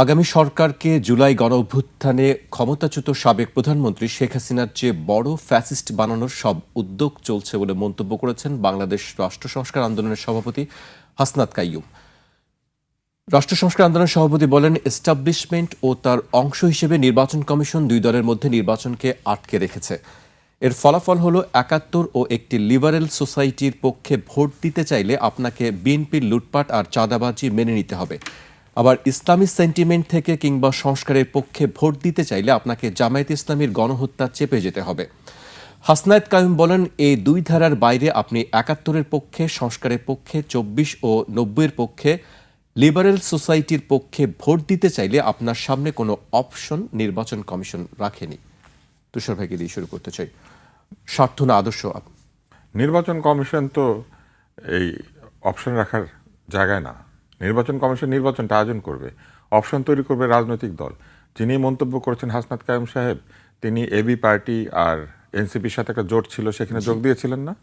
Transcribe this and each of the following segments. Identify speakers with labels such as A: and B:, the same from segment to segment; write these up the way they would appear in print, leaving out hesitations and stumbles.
A: আগামী সরকারকে জুলাই গণঅভ্যুত্থানে ক্ষমতাচ্যুত সাবেক প্রধানমন্ত্রী শেখ হাসিনার চেয়ে বড় ফ্যাসিস্ট বানানোর সব উদ্যোগ চলছে বলে মন্তব্য করেছেন বাংলাদেশ রাষ্ট্র সংস্কার আন্দোলনের সভাপতি হাসনাত কাইয়ুম। রাষ্ট্র সংস্কার আন্দোলনের সভাপতি বলেন, এস্টাবলিশমেন্ট ও তার অংশ হিসেবে নির্বাচন কমিশন দুই দলের মধ্যে নির্বাচনকে আটকে রেখেছে। এর ফলাফল হলো ৭১ ও একটি লিবারেল সোসাইটির পক্ষে ভোট দিতে চাইলে আপনাকে বিএনপির লুটপাট আর চাঁদাবাজি মেনে নিতে হবে। আবার ইসলামী সেন্টিমেন্ট থেকে কিংবা সংস্কারের পক্ষে ভোট দিতে চাইলে আপনাকে জামায়াতে ইসলামীর গণহত্যা চেপে যেতে হবে। হাসনাত কাইয়ুম বলেন, এই দুই ধারার বাইরে আপনি ৭১-এর পক্ষে, সংস্কারের পক্ষে, ২৪ ও ৯০-এর পক্ষে, লিবারেল সোসাইটির পক্ষে ভোট দিতে চাইলে আপনার সামনে কোনো অপশন নির্বাচন কমিশন রাখেনি। তুষার ভাইকে দিয়ে শুরু করতে চাই। স্বার্থ না আদর্শ?
B: নির্বাচন কমিশন তো এই অপশন রাখার জায়গায় না। নির্বাচন কমিশন নির্বাচনটা আয়োজন করবে, অপশন তৈরি করবে রাজনৈতিক দল। যিনি মন্তব্য করেছেন হাসনাত কাইয়ুম সাহেব, তিনি এবি পার্টি আর এনসিপির সাথে একটা জোট ছিল, সেখানে যোগ দিয়েছিলেন না?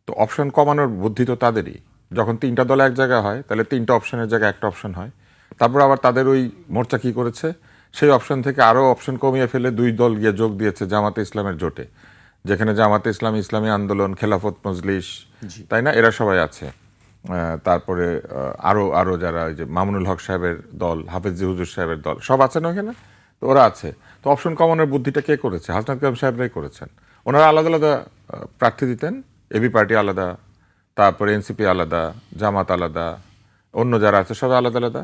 B: তো অপশন কমানোর বুদ্ধি তো তাদেরই। যখন তিনটা দল এক জায়গায় হয় তাহলে তিনটা অপশনের জায়গায় একটা অপশন হয়। তারপর আবার তাদের ওই মোর্চা কী করেছে, সেই অপশন থেকে আরও অপশন কমিয়ে ফেলে দুই দল গিয়ে যোগ দিয়েছে জামাতে ইসলামের জোটে, যেখানে জামাতে ইসলাম, ইসলামী আন্দোলন, খেলাফত মজলিস, তাই না, এরা সবাই আছে। তারপরে আরও যারা ওই যে মামুনুল হক সাহেবের দল, হাফেজ হুজুর সাহেবের দল, সব আছে না ওখানে? তো ওরা আছে। তো অপশন কমানোর বুদ্ধিটা কে করেছে? হাসনাত কাইয়ুম সাহেবরাই করেছেন। ওনারা আলাদা আলাদা প্রার্থী দিতেন, এবি পার্টি আলাদা, তারপরে এনসিপি আলাদা, জামাত আলাদা, অন্য যারা আছে সবাই আলাদা আলাদা।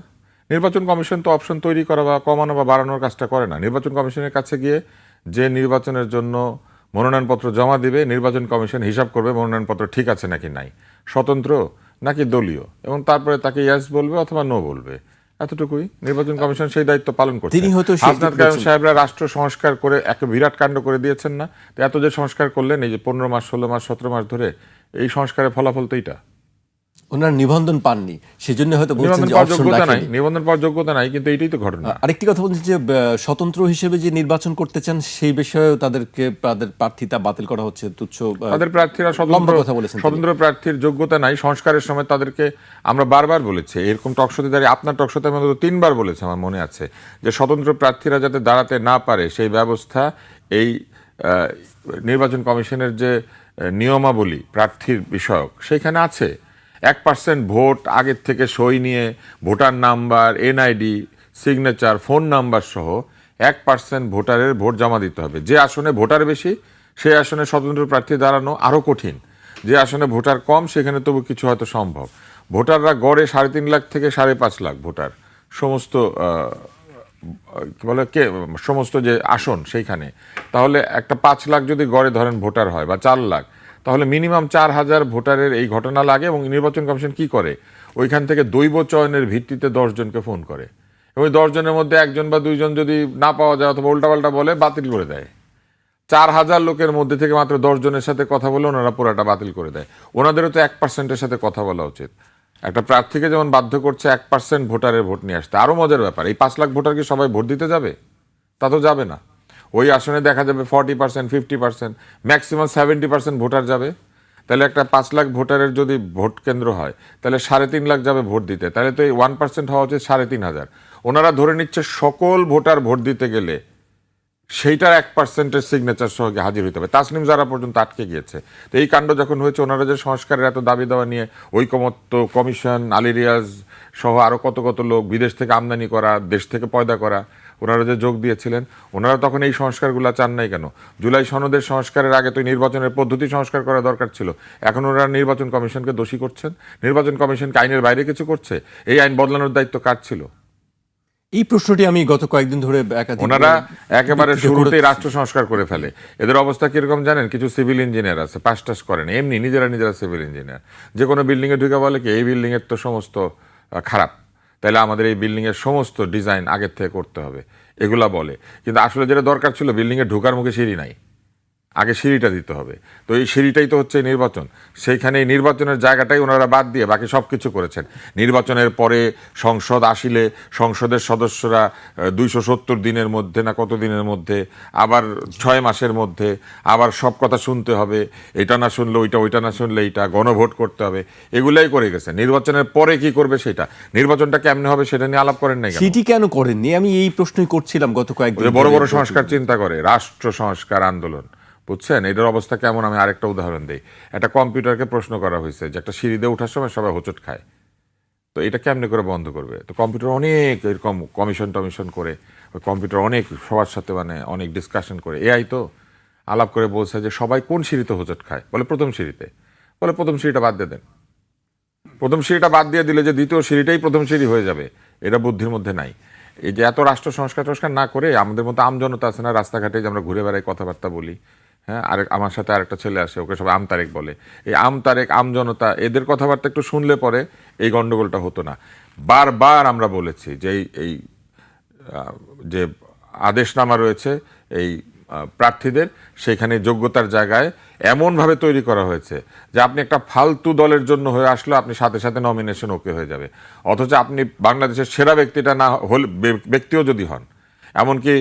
B: নির্বাচন কমিশন তো অপশন তৈরি করা বা কমানো বা বাড়ানোর কাজটা করে না। নির্বাচন কমিশনের কাছে গিয়ে যে নির্বাচনের জন্য মনোনয়নপত্র জমা দিবে, নির্বাচন কমিশন হিসাব করবে মনোনয়নপত্র ঠিক আছে নাকি নাই, স্বতন্ত্র নাকি দলীয়, এবং তারপরে তাকে ইয়াস বলবে অথবা নো বলবে। এতটুকুই। নির্বাচন কমিশন সেই দায়িত্ব পালন করছে। হাসনাত কাইয়ুম সাহেবরা রাষ্ট্র সংস্কার করে এক বিরাট কাণ্ড করে দিয়েছেন না? তো এত যে সংস্কার করলেন, এই যে 15 মাস, 16 মাস, 17 মাস ধরে, এই সংস্কারের ফলাফল তো এইটা।
A: ওনার নিবন্ধন পাননি, সেজন্য হয়তো
B: নিবন্ধন পাওয়ার যোগ্যতা নাই, কিন্তু এইটাই তো ঘটনা।
A: আরেকটি কথা বলছি যে স্বতন্ত্র হিসেবে যে নির্বাচন করতে চান সেই বিষয়ে তাদের প্রার্থিতা বাতিল করা হচ্ছে। তুচ্ছ
B: তাদের প্রার্থীরা স্বতন্ত্র প্রার্থীর যোগ্যতা নাই। সংস্কারের সময় তাদেরকে আমরা বারবার বলেছি, এরকম টকশোতে দাঁড়িয়ে আপনার টকশোতে আমি অন্তত 3বার বলেছি, আমার মনে আছে, যে স্বতন্ত্র প্রার্থীরা যাতে দাঁড়াতে না পারে সেই ব্যবস্থা এই নির্বাচন কমিশনের যে নিয়মাবলী প্রার্থীর বিষয়ক সেখানে আছে। 1% ভোট আগের থেকে সই নিয়ে, voter number, NID, signature, phone number সহ 1% ভোটারের ভোট জমা দিতে হবে। যে আসনে ভোটার বেশি সেই আসনে স্বতন্ত্র প্রার্থী দাঁড়ানো আরও কঠিন। যে আসনে ভোটার কম সেখানে তবু কিছু হয়তো সম্ভব। ভোটাররা গড়ে 3.5 লাখ থেকে 5.5 লাখ ভোটার, সমস্ত সমস্ত যে আসন সেইখানে। তাহলে একটা 5 লাখ যদি গড়ে ধরেন ভোটার হয়, বা 4 লাখ, তাহলে মিনিমাম 4000 ভোটারের এই ঘটনা লাগে। এবং নির্বাচন কমিশন কি করে, ওইখান থেকে দৈব চয়নের ভিত্তিতে 10 জনকে ফোন করে, এবং 10 জনের মধ্যে 1 জন বা 2 জন যদি না পাওয়া যায় অথবা উল্টাপাল্টা বলে, বাতিল করে দেয়। 4000 লোকের মধ্যে থেকে মাত্র 10 জনের সাথে কথা বলে ওনারা পুরাটা বাতিল করে দেয়। ওনাদেরও তো 1%-এর সাথে কথা বলা উচিত। একটা প্রার্থীকে যেমন বাধ্য করছে 1% ভোটারের ভোট নিয়ে আসতে, আরও মজার ব্যাপার, এই 5 লাখ ভোটার কি সবাই ভোট দিতে যাবে? তা তো যাবে না। ওই আসনে দেখা যাবে 40%, 50%, ম্যাক্সিমাম 70% ভোটার যাবে। তাহলে একটা 5 লাখ ভোটারের যদি ভোট কেন্দ্র হয়, তাহলে 3.5 লাখ যাবে ভোট দিতে। তাহলে তো এই 1% হওয়া উচিত 3,500। ওনারা ধরে নিচ্ছে সকল ভোটার ভোট দিতে গেলে সেইটার 1%-এর সিগনেচার সহ হাজির হতে হবে। তাসনিম যারা পর্যন্ত আটকে গিয়েছে। তো এই কাণ্ড যখন হয়েছে, ওনারা যে সংস্কারের এত দাবি দেওয়া নিয়ে ঐকমত্য কমিশন, আলী রিয়াজ সহ আরও কত কত লোক বিদেশ থেকে আমদানি করা, দেশ থেকে পয়দা করা, ওনারা যে যোগ দিয়েছিলেন, ওনারা তখন এই সংস্কারগুলো চান নাই কেন? জুলাই সনদের সংস্কারের আগে তো নির্বাচনের পদ্ধতি সংস্কার করা দরকার ছিল। এখন ওনারা নির্বাচন কমিশনকে দোষী করছেন। নির্বাচন কমিশনকে আইনের বাইরে কিছু করছে। এই আইন বদলানোর দায়িত্ব কার ছিল?
A: এই প্রশ্নটি আমি গত কয়েকদিন ধরে
B: ওনারা একেবারে শুরুতেই রাষ্ট্র সংস্কার করে ফেলে। এদের অবস্থা কিরকম জানেন? কিছু সিভিল ইঞ্জিনিয়ার আছে, পাস টাস করেন, এমনি নিজেরা সিভিল ইঞ্জিনিয়ার, যে কোনো বিল্ডিংয়ে ঢুকে বলে কি, এই বিল্ডিংয়ের তো সমস্ত খারাপ, তাহলে আমাদের এই বিল্ডিংয়ের সমস্ত ডিজাইন আগের থেকে করতে হবে, এগুলা বলে। কিন্তু আসলে যেটা দরকার ছিল, বিল্ডিংয়ে ঢোকার মুখে সিঁড়ি নাই, আগে সিঁড়িটা দিতে হবে। তো এই সিঁড়িটাই তো হচ্ছে নির্বাচন। সেইখানে এই নির্বাচনের জায়গাটাই ওনারা বাদ দিয়ে বাকি সব কিছু করেছেন। নির্বাচনের পরে সংসদ আসিলে সংসদের সদস্যরা 270 দিনের মধ্যে না কত দিনের মধ্যে, আবার 6 মাসের মধ্যে আবার সব কথা শুনতে হবে, এটা না শুনলে ওইটা, ওইটা না শুনলে এইটা, গণভোট করতে হবে, এগুলাই করে গেছে। নির্বাচনের পরে কি করবে সেটা, নির্বাচনটা কেমনে হবে সেটা নিয়ে আলাপ করেন নাই কেন?
A: সেটি কেন করেননি? আমি এই প্রশ্নই করছিলাম গত কয়েকদিন
B: যে বড় বড়
A: ধরে।
B: সংস্কার চিন্তা করে, রাষ্ট্র সংস্কার আন্দোলন, বুঝছেন এটার অবস্থা কেমন? আমি আরেকটা উদাহরণ দিই। একটা কম্পিউটারকে প্রশ্ন করা হয়েছে যে একটা সিঁড়ি দিয়ে ওঠার সময় সবাই হোঁচট খায়, তো এটা কেমনে করে বন্ধ করবে? তো কম্পিউটার অনেক এরকম কমিশন টমিশন করে, ওই কম্পিউটার অনেক সবার সাথে মানে অনেক ডিসকাশন করে, এআই তো আলাপ করে বলছে যে সবাই কোন সিঁড়িতে হোঁচট খায়, বলে প্রথম সিঁড়িতে। বলে প্রথম সিঁড়িটা বাদ দিয়ে দেন। প্রথম সিঁড়িটা বাদ দিয়ে দিলে যে দ্বিতীয় সিঁড়িটাই প্রথম সিঁড়ি হয়ে যাবে, এটা বুদ্ধির মধ্যে নাই। এই যে এত রাষ্ট্র সংস্কার টস্কার না করে আমাদের মতো আমজনতা আছে না, রাস্তাঘাটে যে আমরা ঘুরে বেড়াই, কথাবার্তা বলি, হ্যাঁ, আরেক আমার সাথে আরেকটা ছেলে আসে, ওকে সবাই আমতারেক বলে। এই আমতারেক আমজনতা এদের কথাবার্তা একটু শুনলে পরে এই গন্ডগোলটা হতো না। বারবার আমরা বলেছি যে এই যে আদেশনামা রয়েছে এই প্রার্থীদের, সেখানে যোগ্যতার জায়গায় এমনভাবে তৈরি করা হয়েছে যে আপনি একটা ফালতু দলের জন্য হয়ে আসলে আপনি সাথে সাথে নমিনেশন ওকে হয়ে যাবে, অথচ আপনি বাংলাদেশের সেরা ব্যক্তিটা না হল ব্যক্তিও যদি হন, এমনকি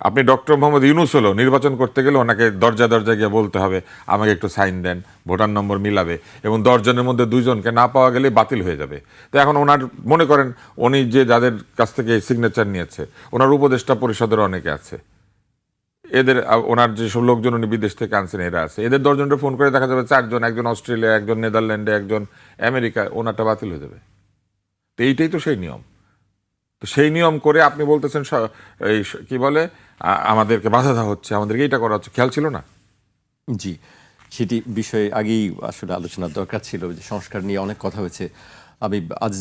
B: আপনি ডক্টর মোহাম্মদ ইউনূস হলো নির্বাচন করতে গেলে ওনাকে দরজা দরজা গিয়ে বলতে হবে আমাকে একটু সাইন দেন, ভোটার নম্বর মিলাবে, এবং 10 জনের মধ্যে 2 জনকে না পাওয়া গেলে বাতিল হয়ে যাবে। তো এখন ওনার মনে করেন উনি যে যাদের কাছ থেকে সিগনেচার নিয়েছে, ওনার উপদেষ্টা পরিষদের অনেকে আছে, এদের ওনার যেসব লোকজন উনি বিদেশ থেকে আনছেন এরা আছে, এদের 10 জনকে ফোন করে দেখা যাবে 4 জন, একজন অস্ট্রেলিয়া, একজন নেদারল্যান্ডে, একজন আমেরিকা, ওনারটা বাতিল হয়ে যাবে। তো এইটাই তো সেই নিয়ম। তো সেই নিয়ম করে আপনি বলতেছেন এই কি বলে আমাদেরকে বাধা দেওয়া হচ্ছে, আমাদেরকে এইটা করা হচ্ছে, খেয়াল ছিল না?
A: জি, সেটি বিষয়ে আগেই আসলে আলোচনার দরকার ছিল। যে সংস্কার নিয়ে অনেক কথা হয়েছে। আমি আজ